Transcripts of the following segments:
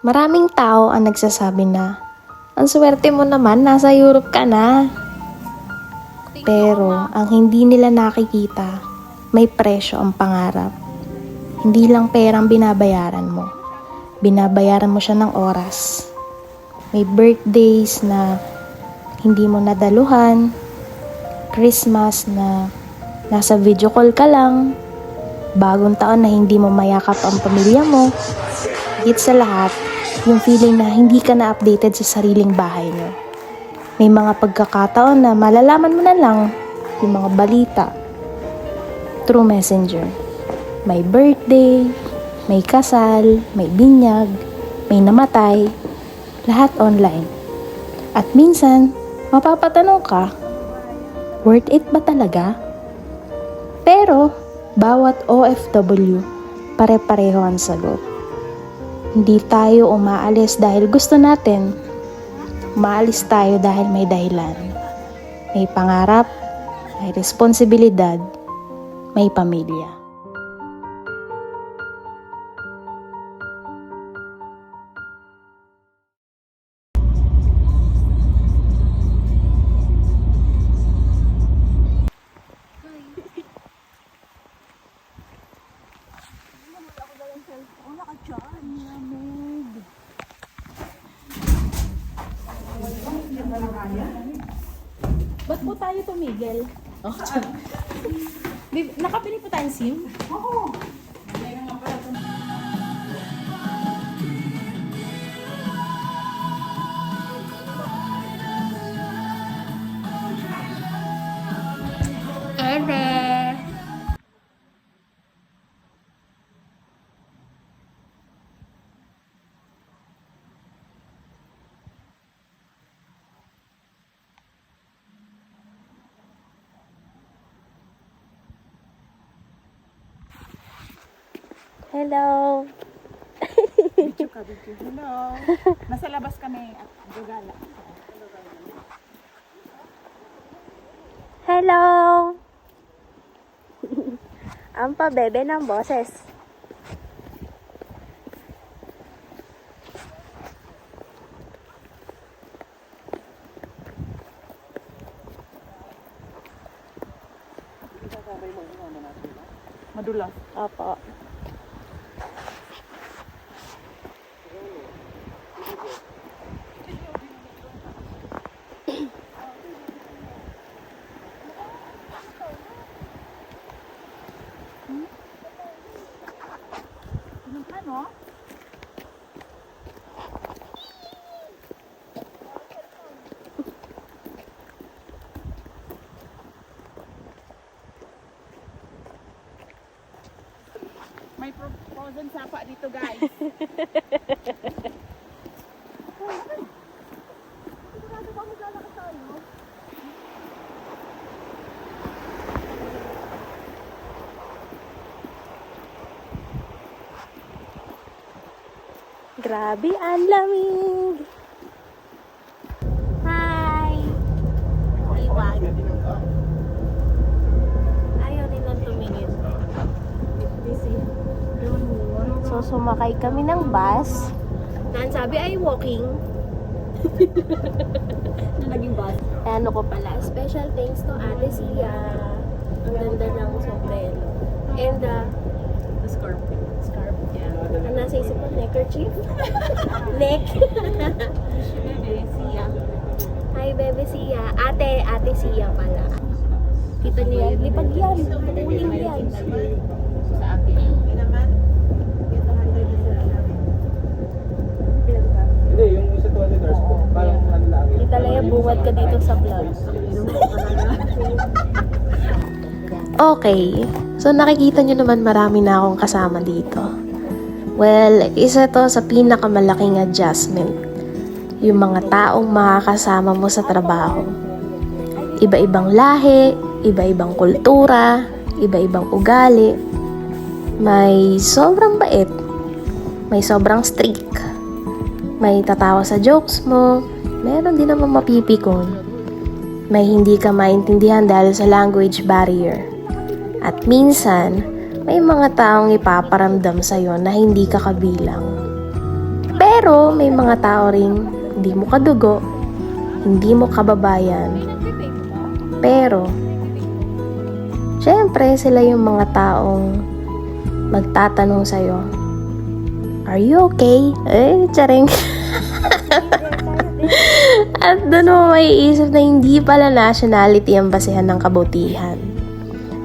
Maraming tao ang nagsasabi na, ang swerte mo naman, nasa Europe ka na. Pero ang hindi nila nakikita, may presyo ang pangarap. Hindi lang perang binabayaran mo. Binabayaran mo siya ng oras. May birthdays na hindi mo nadaluhan, Christmas na nasa video call ka lang, bagong taon na hindi mo mayakap ang pamilya mo. Higit sa lahat, yung feeling na hindi ka na updated sa sariling bahay mo. May mga pagkakataon na malalaman mo na lang yung mga balita through messenger. May birthday, may kasal, may binyag, may namatay, lahat online. At minsan, mapapatanong ka, worth it ba talaga? Pero, bawat OFW, pare-pareho ang sagot. Hindi tayo umaalis dahil gusto natin. Umaalis tayo dahil may dahilan. May pangarap, may responsibilidad, may pamilya. Ba't po tayo tumigil? Oh. Nakabili po tayong SIM? Oo. Hello! Video ka, video. Hello. Nasa labas kami at gagala. Hello! Ang pabebe ng boses. Madulas. Opo. Ano? May frozen sapa dito, guys. Grabe, ang lamig! Hi! Iwag. Ayaw din lang tumingin. So, sumakay kami ng bus. Na ang sabi ay walking. Na naging bus. Ano ko pala, special thanks to Ate Sia. Ang ganda ng sombrero. And The scarf. Scarf, yeah. ang nasa isip ko, neckerchief? Neck? Bebe, siya. Hi, Bebe Sia. Ate Sia pala. Kita niyo yan? Lipad yan. Uling yan. Sa akin. Hindi, yung sa 20 cars po, parang ano lang. Kita lang yung bungad ka dito sa vlog. Okay. So, nakikita nyo naman marami na akong kasama dito. Well, isa to sa pinakamalaking adjustment. Yung mga taong makakasama mo sa trabaho. Iba-ibang lahi, iba-ibang kultura, iba-ibang ugali. May sobrang bait, may sobrang strict, may tatawa sa jokes mo, meron din naman mapipikon. May hindi ka maintindihan dahil sa language barrier. At minsan, may mga taong ipaparamdam sa'yo na hindi ka kabilang. Pero Pero may mga tao ring hindi mo kadugo, hindi mo kababayan. Pero, syempre sila yung mga taong magtatanong sa'yo, "Are you okay?" Charing. At doon mo maiisip na hindi pala nationality ang basehan ng kabutihan.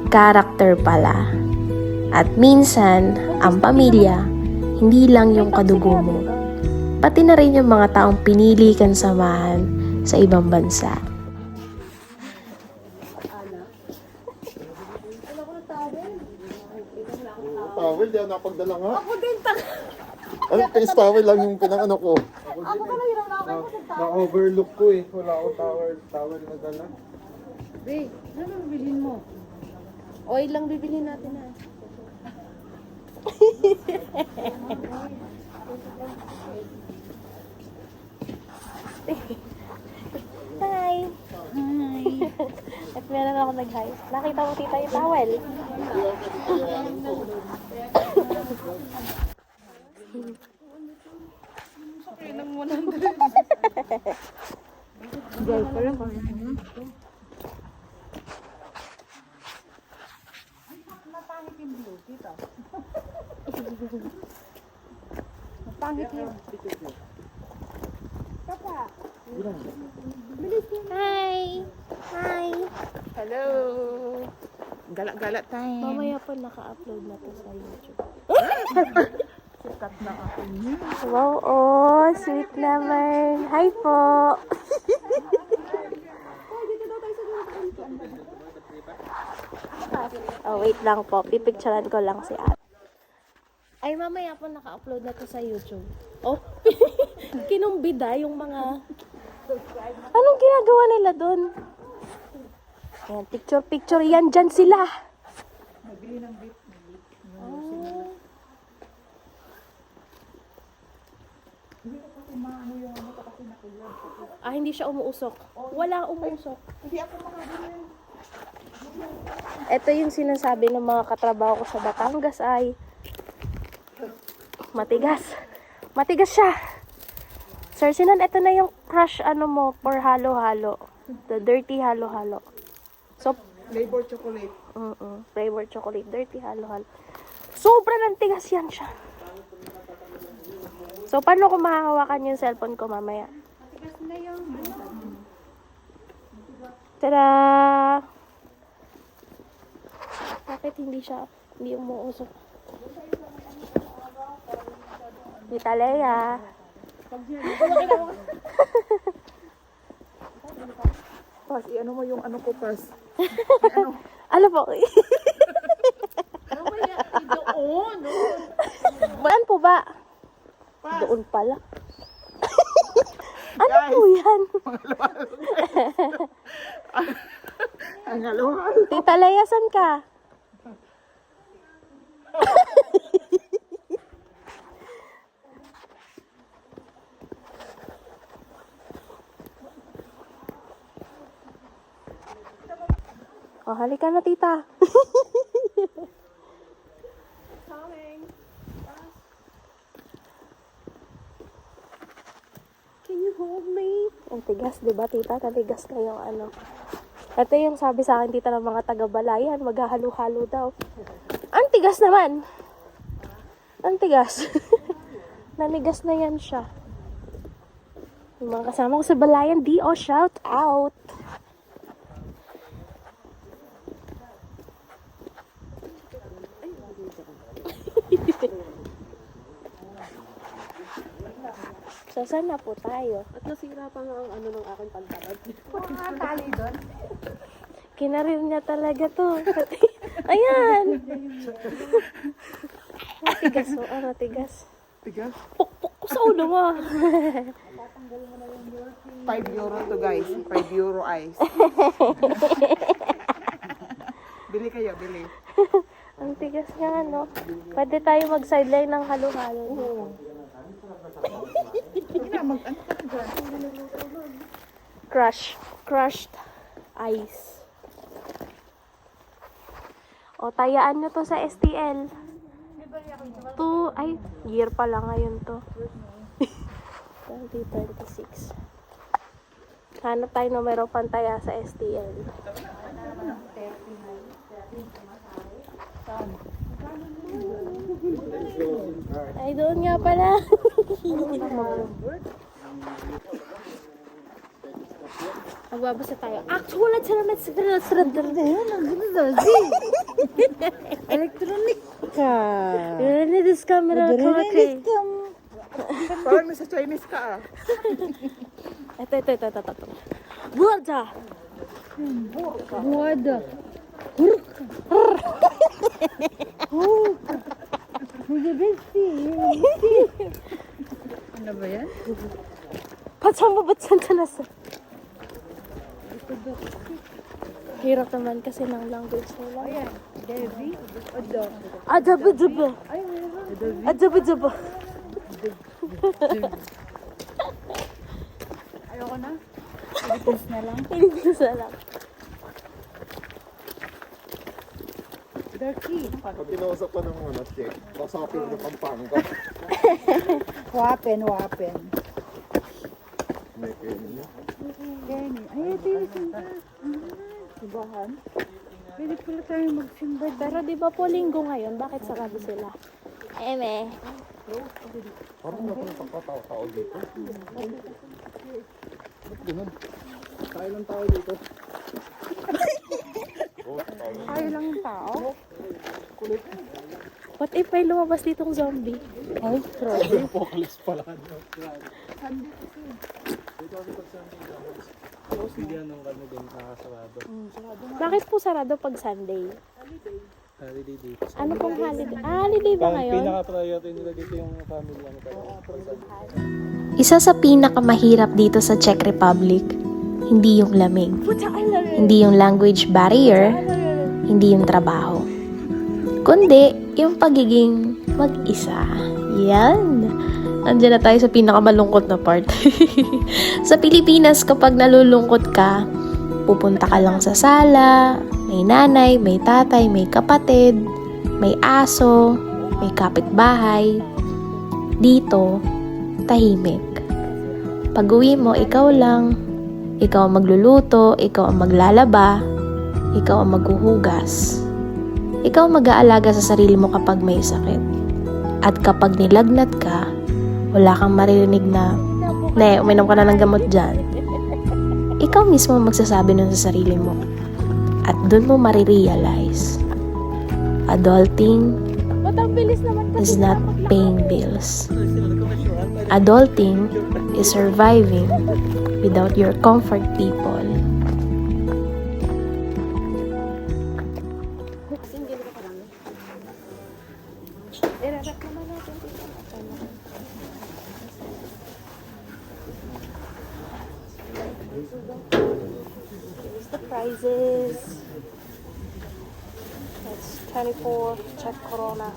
Character pala. At minsan, ang pamilya, hindi lang yung kadugo mo. Pati na rin yung mga taong pinili kang samahan sa ibang bansa. Towel, di ako nakapagdala nga. Ako din, ano, face towel lang yung pinang-ano ko. Ako pala hirap na ako. Na-overlook ko eh. Wala ako towel na dala. Babe, ano bibilhin mo? Oil lang bibilhin natin na. Hi! Hi. At meron ako nag-hi. Nakita mo tita yung towel. Pangit yun. Hi! Hi! Hello. Galak-galak tayo. Mamaya po naka-upload na to sa YouTube. Sikat na ako. Wow, oh, sweet naman. Hi po! Oh, wait lang po. Pipicturean ko lang si Ate. Ay, mamaya po naka-upload na to sa YouTube. Oh, kinumbida yung mga... Anong ginagawa nila doon? Ayan, picture. Yan, dyan sila. Hindi siya umuusok. Wala umuusok. Ito yung sinasabi ng mga katrabaho ko sa Batangas ay matigas. Matigas siya. Sir Sinan, ito na yung crush mo for halo-halo. The dirty halo-halo. So, Flavor chocolate. flavor chocolate, dirty halo-halo. Sobrang nantigas yan siya. So, paano ko mahahawakan yung cellphone ko mamaya? Tada! Bakit hindi umuusok? Tita Lea. Pas, ano mo yung ano ko, Pas? Ano po? Saan po ba? Doon pala. Ano po yan? Ang halo-halo. Tita Lea, saan ka? Oh, halika na, tita. Can you hold me? Ang tigas, di ba, tita? Natigas na yung ano. Ito yung sabi sa akin, tita, ng mga taga-balayan, maghahalo-halo daw. Ang tigas naman. Ang tigas. Nanigas na yan siya. Yung mga kasama ko sa balayan, shout out. So, saan na po tayo? At nasira pa nga ang ano ng aking pantalad. Tali doon. Kinaril niya talaga to. Ayan! Matigas o, matigas. Tigas. Pukpuk ko sa ulo mo. 5 euro to, guys. 5 euro ice. Bili kayo, bili. Ang tigas nga, no? Pwede tayo mag-sideline ng halo-halo. Sige na, ano ka dyan? Crushed ice. O, tayaan nyo to sa STL. Year pa lang ngayon to. 2026. Hanap tayo numero pantaya sa STL. Ay, doon nga pala. Magbabasa tayo. Actually, Electronic ka. this camera. Okay. Parang nasa Chinese ka ah. Ito. Buwada. Buwada. Ano ba yan? Batsan ka nasa. Hirap naman kasi ng language nila. Ayan. Devi. Odo. Adaba-daba. Adaba-daba. Ayoko na. Philippines na lang. Pilipinas na lang. Turkey. Pag kinausap pa ng mga check, pasapin ng Pampanga. Wapen. May Kenya. Kenny. Ay, ito yung simba. Sibahan. Pwede pala tayo magsimba. Pero di ba po linggo ngayon? Bakit sarado sila? Eme. Parang na pala pagkatao-tao dito. Tayo lang tao dito. Tayo lang yung tao. What if may lumabas ditong zombie? Ay, grabe. Apocalypse pala. Bigyan ng kami din nakasarado. Bakit po sarado pag Sunday? Holiday date. Ano pong holiday? Holiday ba Parang ngayon? pinaka-priority nila dito yung family ano talaga. Isa sa pinakamahirap dito sa Czech Republic, hindi yung lamig, hindi yung language barrier, hindi yung trabaho, kundi yung pagiging mag-isa. Yan! Andiyan na tayo sa pinakamalungkot na part. Sa Pilipinas, kapag nalulungkot ka, pupunta ka lang sa sala, may nanay, may tatay, may kapatid, may aso, may kapitbahay. Dito, tahimik. Pag-uwi mo, ikaw lang. Ikaw ang magluluto, ikaw ang maglalaba, ikaw ang maghuhugas. Ikaw ang mag-aalaga sa sarili mo kapag may sakit. At kapag nilagnat ka, wala kang maririnig na, uminom ka na ng gamot dyan. Ikaw mismo ang magsasabi nun sa sarili mo. At dun mo marirealize, adulting is not paying bills. Adulting is surviving without your comfort people. Here's the prizes. That's 24 Czech korona.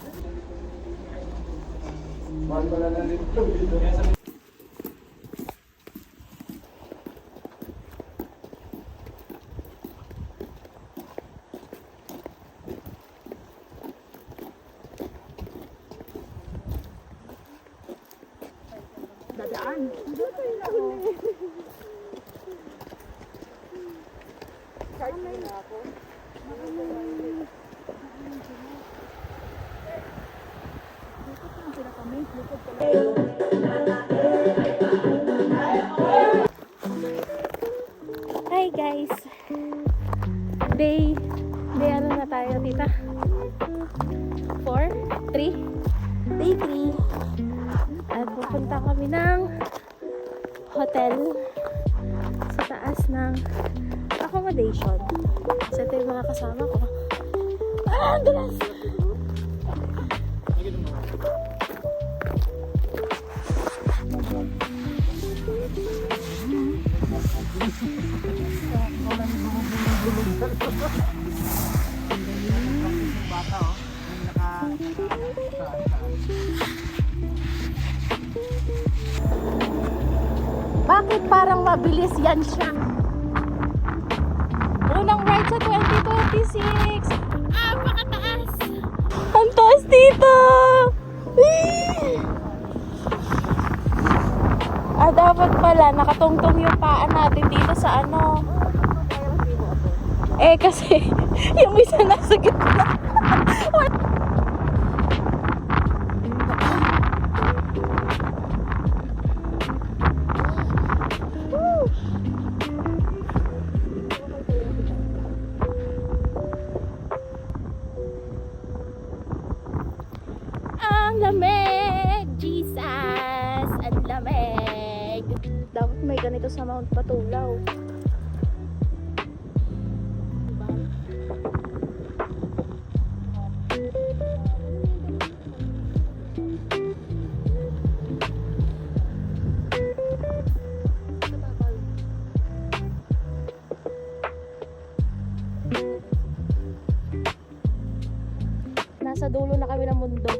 Dadaan. Hi guys! Day ano na tayo, tita? 4? 3? Day 3. At pupunta kami ng hotel sa taas ng accommodation. So ito yung mga kasama ko. Ah, dulas! Bakit parang mabilis yan siya? Unang ride sa 2026! Ah, pakataas! Ang taas dito! Dapat pala, nakatungtong yung paa natin dito sa ano. Eh, kasi, yung isa nasa gitna. Ang lamig! Jesus! Ang lamig! Dapat may ganito sa Mount Patulaw. Nasa dulo na kami ng mundo.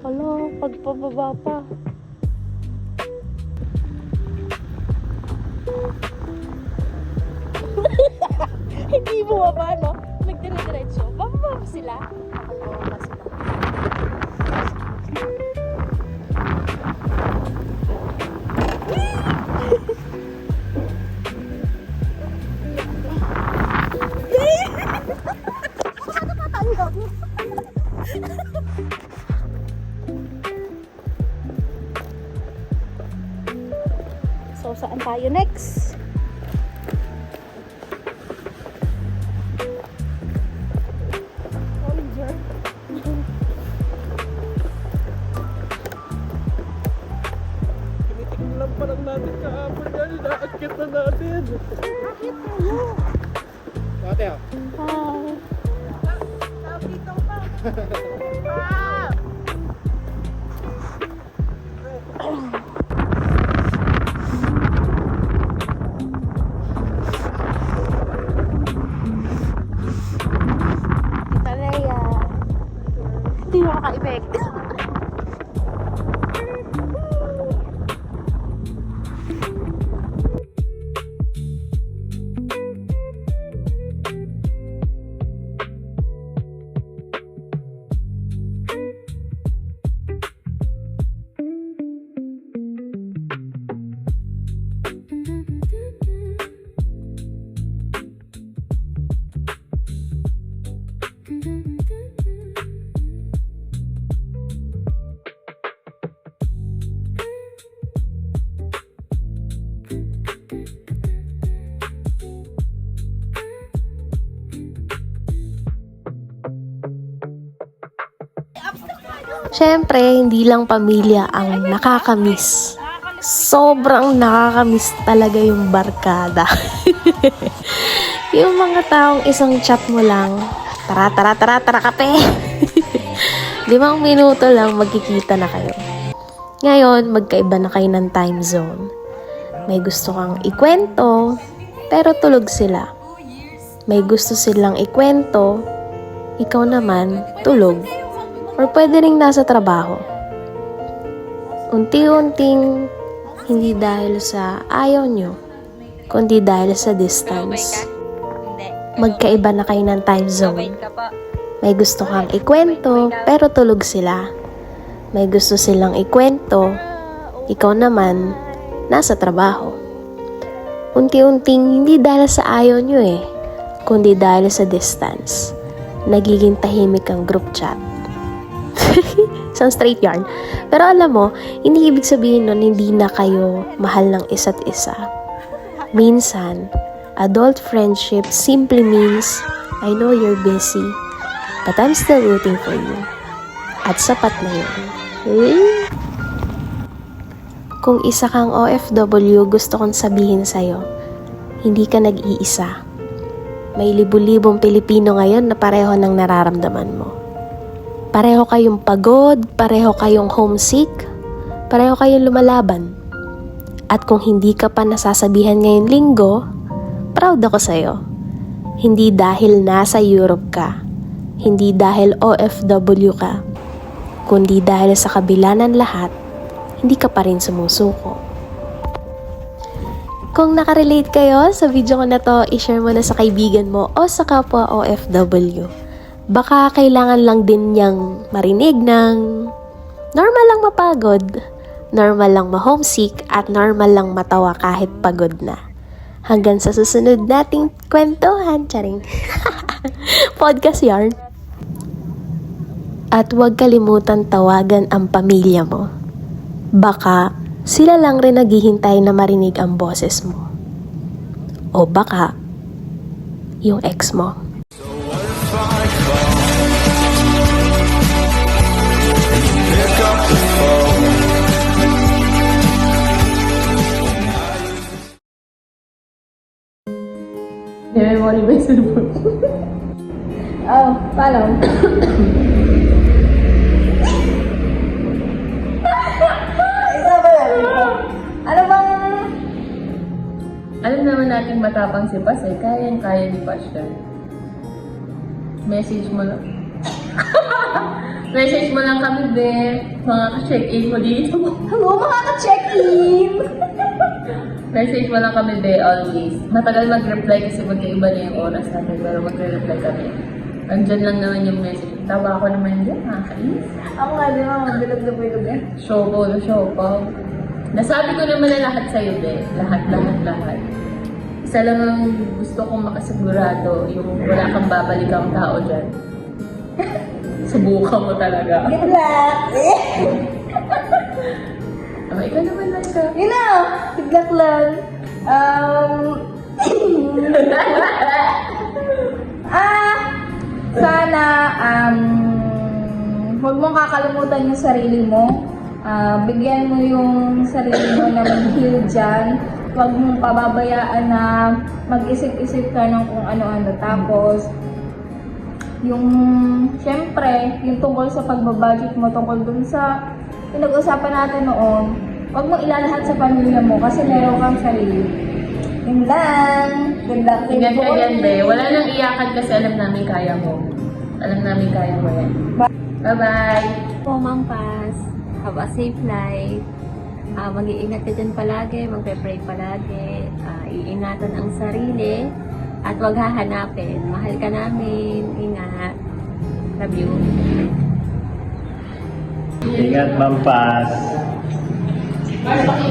Hala, pagpababa pa. Hindi bumaba, no? Nagdire-diretso. Bababa ba sila? Bababa sila. So, saan tayo next? Soldier. Tinitignan lang pa lang natin kahapon yan. Inaakit na natin. Bakit kayo? Ate ah. Hi. Tita Leia. Hindi mo maka-effect. Siyempre, hindi lang pamilya ang nakakamiss. Sobrang nakakamiss talaga yung barkada. Yung mga taong isang chat mo lang, tara kape. 5 minuto lang magkikita na kayo. Ngayon, magkaiba na kayo ng time zone. May gusto kang ikwento, pero tulog sila. May gusto silang ikwento, ikaw naman tulog. Or pwede ring nasa trabaho. Unti-unting, hindi dahil sa ayaw nyo, kundi dahil sa distance. Magkaiba na kayo ng time zone. May gusto kang ikwento, pero tulog sila. May gusto silang ikwento, ikaw naman, nasa trabaho. Unti-unting, hindi dahil sa ayaw nyo kundi dahil sa distance. Nagiging tahimik ang group chat. Isang straight yarn. Pero alam mo, hindi ibig sabihin nun hindi na kayo mahal ng isa't isa. Minsan, adult friendship simply means, I know you're busy, but I'm still rooting for you. At sapat na yun. Kung isa kang OFW, gusto kong sabihin sa'yo, hindi ka nag-iisa. May libu-libong Pilipino ngayon na pareho ng nararamdaman mo. Pareho kayong pagod, pareho kayong homesick, pareho kayong lumalaban. At kung hindi ka pa nasasabihan ngayong linggo, proud ako sa'yo. Hindi dahil nasa Europe ka, hindi dahil OFW ka, kundi dahil sa kabila ng lahat, hindi ka pa rin sumusuko. Kung nakarelate kayo sa video ko na to, i-share mo na sa kaibigan mo o sa kapwa OFW. Baka kailangan lang din niyang marinig ng Normal lang mapagod, normal lang ma-homesick, at normal lang matawa kahit pagod na. Hanggang sa susunod nating kwentuhan, charing. Podcast yarn. At huwag kalimutan tawagan ang pamilya mo. Baka sila lang rin naghihintay na marinig ang boses mo. O baka yung ex mo. Memory ba yung cellphone? Oh, paano? Isa ba yan? Ano bang... Alam naman natin matapang si Pas eh. Kayang-kaya ni Pas yan. Message mo lang. Message mo lang kami, be. Mga ka-check-in mo dito. Hello, mga ka-check-in! Message mo lang kami, be, always. Matagal mag-reply kasi magkaiba na yung oras natin, pero magre-reply kami. Andyan lang naman yung message. Tawa ko naman dyan, nakakainis. Ako nga, di ba? Bilog na bilog eh. Show pa. Nasabi ko naman na lahat sa'yo, be. Lahat. Isa lang ang gusto kong makasigurado, yung wala kang babalikang tao dyan. Subukan mo talaga. Good luck! Oh, ikaw naman lang siya. You know, good luck lang. Sana, huwag mong kakalimutan yung sarili mo. Bigyan mo yung sarili mo ng heal dyan. Huwag mong pababayaan na mag-isip-isip ka ng kung ano-ano. Tapos, yung, syempre, yung tungkol sa pagbabudget mo, tungkol dun sa pinag-usapan natin noon, huwag mong ilalahat sa pamilya mo kasi meron kang sarili. Yun lang. Good luck. Ingat ka dyan, be. Wala nang iyakan kasi alam namin kaya mo. Alam namin kaya mo yan. Bye-bye! Po, Ma'am Paz. Have a safe life. Mag-iingat ka dyan palagi, magpe-pray palagi, iingatan ang sarili, at huwag hahanapin. Mahal ka namin. Ingat. Love you. Ingat, Ma'am Paz.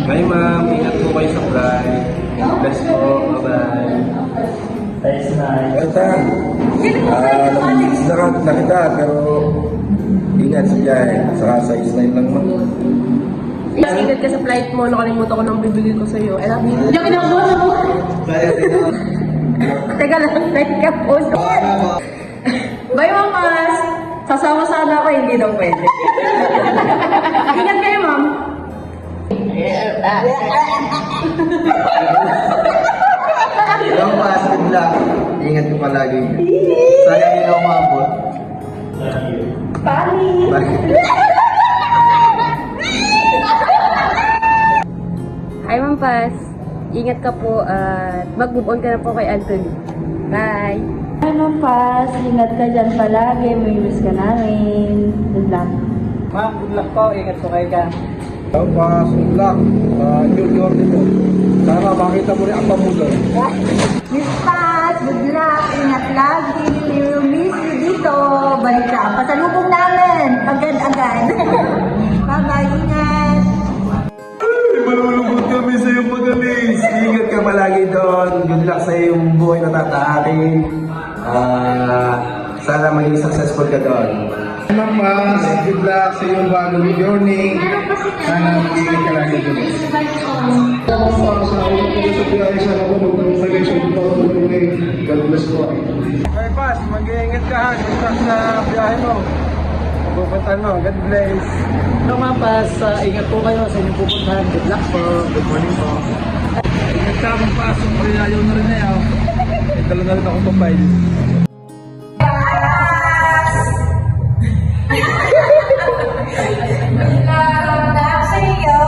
Bye ma'am, ingat po kayo sa flight. Bless po, bye-bye. Thanks, Nay. Welcome. Namiss na kita, pero ingat sa biyahe. Saka sa island lang ma'am. Ingat ka sa flight mo. Nakalimutan ko nang bibili ko sa'yo. I love you. Hindi ako inabuha mo! Teka lang, like ka po. Bye, Ma'am Paz! Sasama sana ako, hindi daw pwede. Ingat kayo, Ma'am. Ma'am Paz, good luck. Ingat ko palagi. Sayang hindi ako maabot. Bye. Hi, Ma'am Paz. Ingat ka po at mag-move on ka na po kay Anthony. Bye! Ano, Paz? Ingat ka dyan palagi. May miss ka namin. Good luck. Ma'am, good luck po. Ingat po kayo ka. Ma'am Paz, good luck. New York dito. Sana makita mo rin ang pamulo. Miss Paz, good luck. Ingat lagi. We will miss you dito. Balik ka. Pasalubong namin. Agad-agad. Bye-bye. Ingat. Malulungkot kami sa iyong magalis. Ingat ka palagi doon. Good luck sa iyong buhay na tataarin. Sana maging successful ka doon. Ma'am Paz, good luck sa iyong bagong journey. Sana magiging ka lagi doon. God bless po. Hey Paz, mag-iingat ka ha. Good luck sa biyahe mo. Pupuntahan mo. God bless. Hello, Ma'am Paz. Ingat po kayo sa inyong pupuntahan. Good luck po. Good morning po. Ingat ka mong pasok. Ayaw na rin na yaw. Dala na rin ako pambay. Sa iyo,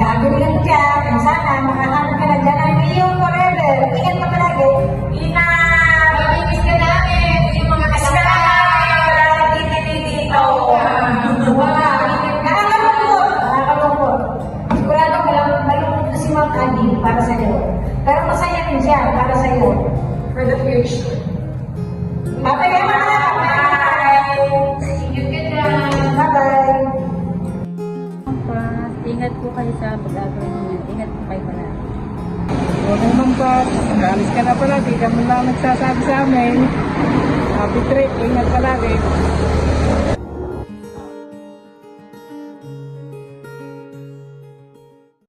gagawin ka. Kung sana, makahanap ka na dyan ang iyong forever. Ingat ka palagi. Ingat! Mamimiss ka namin. Yung mga kasama. Dito. Nakakalungkot. Sigurado malungkot na si Ma'am Andy para sa iyo. Pero masaya din siya para sa iyo. For the future. Happy ka na! Bye! See you again. Bye-bye! Ingat po kayo sa pag-agawin niyo. Ingat po kayo palagi. Huwag naman pa, nag-alis ka na pala, di ka mo lang nagsasabi sa amin. Happy trip, ingat palagi.